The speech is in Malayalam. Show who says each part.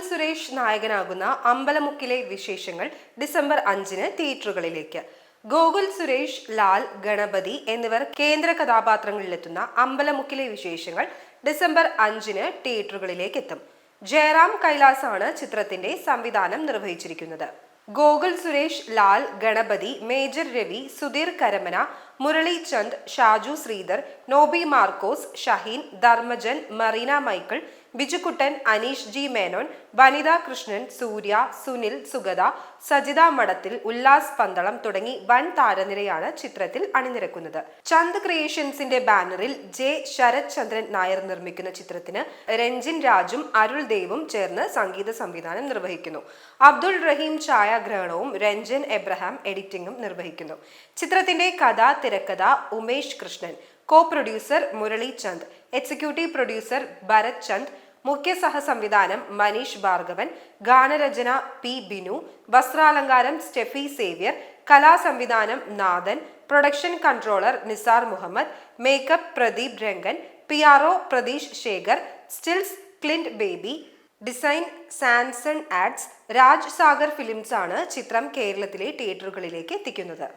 Speaker 1: സുരേഷ് നായകനാകുന്ന അമ്പലമുക്കിലെ വിശേഷങ്ങൾ ഡിസംബർ 5-ന് തിയേറ്ററുകളിലേക്ക്. ഗോകുൽ സുരേഷ്, ലാൽ, ഗണപതി എന്നിവർ കേന്ദ്ര കഥാപാത്രങ്ങളിലെത്തുന്ന അമ്പലമുക്കിലെ വിശേഷങ്ങൾ ഡിസംബർ 5-ന് തിയേറ്ററുകളിലേക്ക് എത്തും. ജയറാം കൈലാസാണ് ചിത്രത്തിന്റെ സംവിധാനം നിർവഹിച്ചിരിക്കുന്നത്. ഗോകുൽ സുരേഷ്, ലാൽ, ഗണപതി, മേജർ രവി, സുധീർ കരമന, മുരളി ചന്ദ്, ഷാജു ശ്രീധർ, നോബി മാർക്കോസ്, ഷഹീൻ, ധർമ്മജൻ, മറീന മൈക്കിൾ, ബിജുക്കുട്ടൻ, അനീഷ് ജി മേനോൻ, വനിത കൃഷ്ണൻ, സൂര്യ, സുനിൽ, സുഗത, സജിത മഠത്തിൽ, ഉല്ലാസ് പന്തളം തുടങ്ങി വൻ താരനിരയാണ് ചിത്രത്തിൽ അണിനിരക്കുന്നത്. ചന്ദ് ക്രിയേഷൻസിന്റെ ബാനറിൽ ജെ ശരത് ചന്ദ്രൻ നായർ നിർമ്മിക്കുന്ന ചിത്രത്തിന് രഞ്ജിൻ രാജും അരുൾ ദേവും ചേർന്ന് സംഗീത സംവിധാനം നിർവഹിക്കുന്നു. അബ്ദുൾ റഹീം ഛായാഗ്രഹണവും രഞ്ജൻ എബ്രഹാം എഡിറ്റിംഗും നിർവഹിക്കുന്നു. ചിത്രത്തിന്റെ കഥ, തിരക്കഥ Umesh Krishnan, co producer Murali Chand, executive producer Bharath Chand, മുഖ്യ സഹസംവിധാനം മനീഷ് ഭാർഗവൻ, ഗാനരചന പി ബിനു, വസ്ത്രാലങ്കാരം സ്റ്റെഫി സേവ്യർ, കലാസംവിധാനം Nathan, production controller Nisar Muhammad, makeup Pradeep Rangan, PRO Pratheesh Sekhar, stills Clint Baby, design Sanson Ads. Raj Sagar Films ആണ് ചിത്രം കേരളത്തിലെ തിയേറ്ററുകളിലേക്ക് എത്തിക്കുന്നത്.